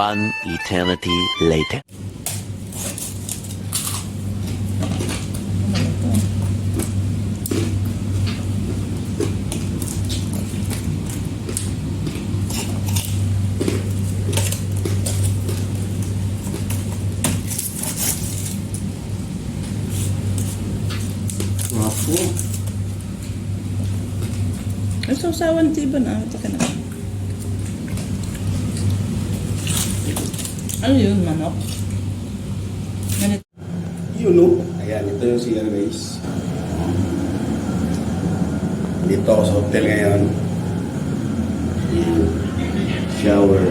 One eternity later. Wapo. Ay, sausawan di ba na? Ito ka na. Ano yun, manok? Ganito. Yun o. Ayan, ito yung CR guys. Dito ako sa hotel ngayon. Ayan. Shower.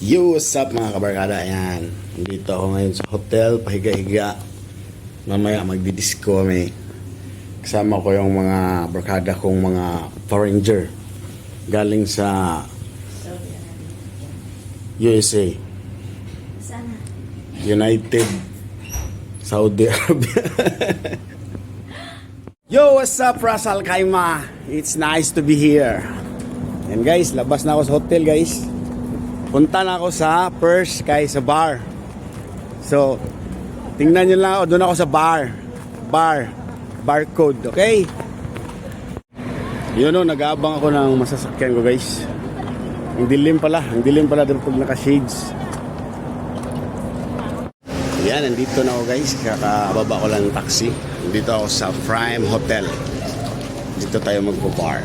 Yo, what's up mga kabarkada? Ayan. Dito ako ngayon sa hotel. Pahiga-higa. Mamaya magdidisco kami. Kasama ko yung mga barkada kong mga foreigner. Galing sa USA. Sana. United Saudi Arabia. Yo, what's up, Russell Kaima? It's nice to be here. And guys, labas na ako sa hotel, guys. Punta na ako sa Purse, guys, sa bar. So, tingnan nyo lang ako, doon ako sa bar. Barcode, okay? Yun o, nag-aabang ako ng masasakyan ko, guys. Ang dilim pala doon pag naka-shades. Yan, nandito na ako guys. Kakababa ko lang ng taxi. Nandito ako sa Prime Hotel. Dito tayo magpo-bar.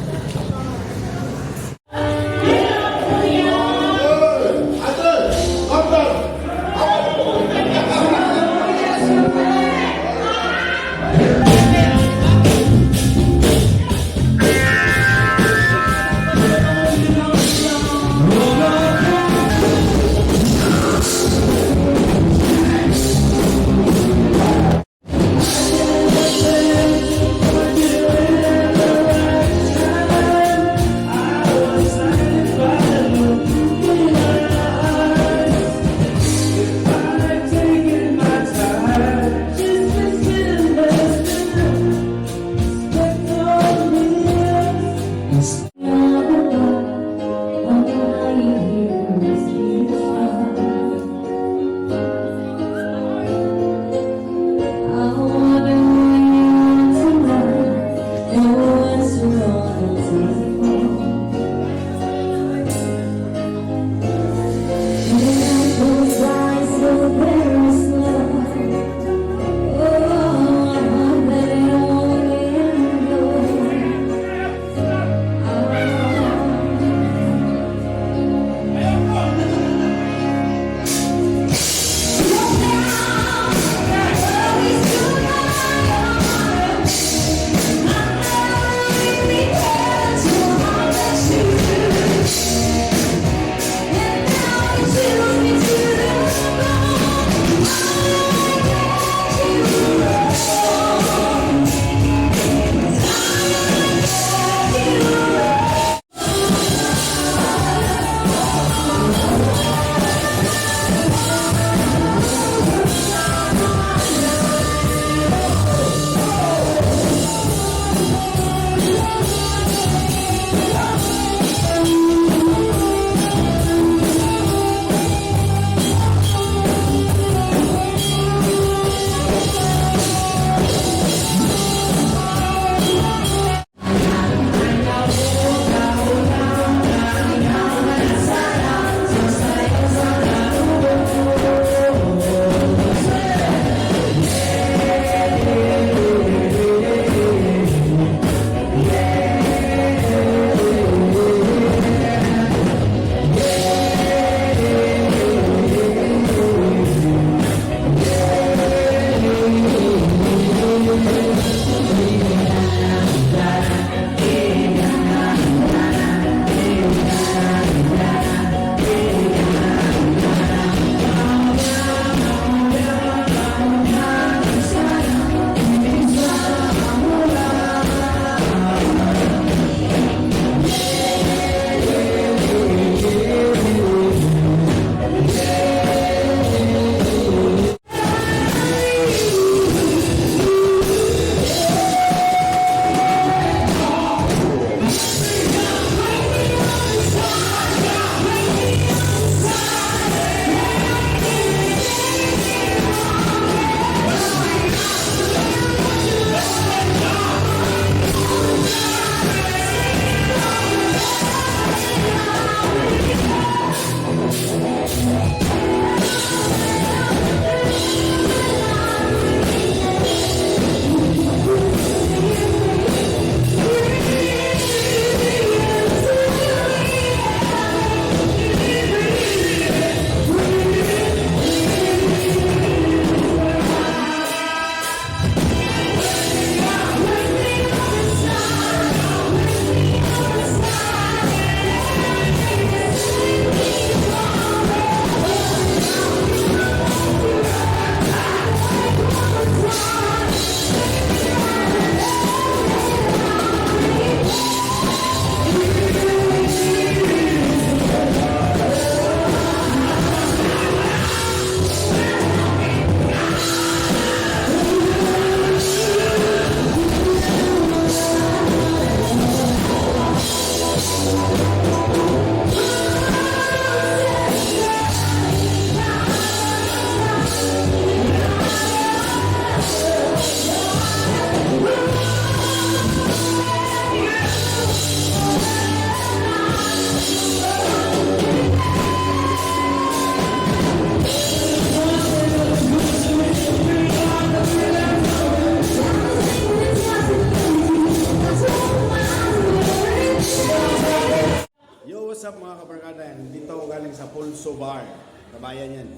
galing sa Pulso Bar. Kabayan yan.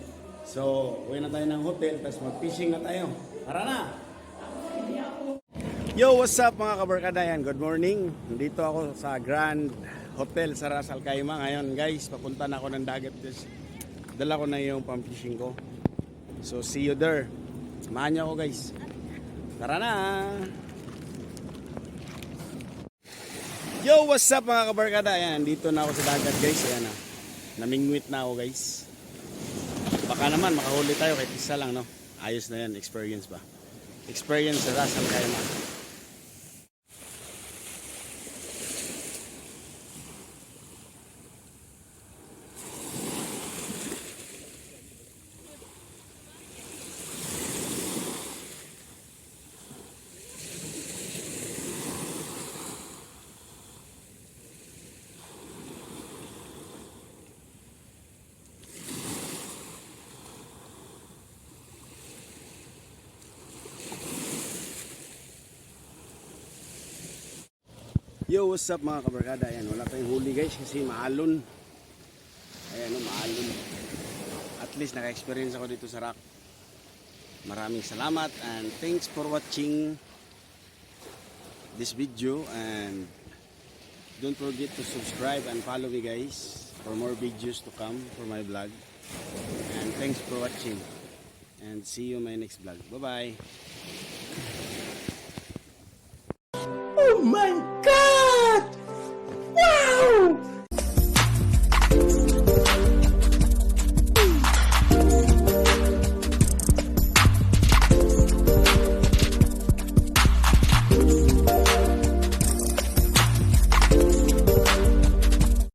So, uwi na tayo ng hotel, tapos mag-fishing na tayo. Tara na! Yo, what's up mga kabarkada yan? Good morning. Nandito ako sa Grand Hotel sa Ras Al Khaimah. Ngayon guys, papunta na ako ng dagat. Dala ko na yung pang-fishing ko. So, see you there. Samahan niyo ako guys. Tara na! Yo, what's up mga kabarkada? Ayan, dito na ako sa dagat guys. Ayan na. Namingwit na ako guys. Baka naman makahuli tayo kahit isa lang, no? Ayos na yan, experience ba? Experience sa Ras Al Khaimah. Yo, what's up mga kabarkada? Ayan, wala tayong huli guys kasi maalon. Ayan, maalon. At least naka-experience ako dito sa rock. Maraming salamat and thanks for watching this video, and don't forget to subscribe and follow me guys for more videos to come for my vlog. And thanks for watching and see you in my next vlog. Bye bye. Oh my God!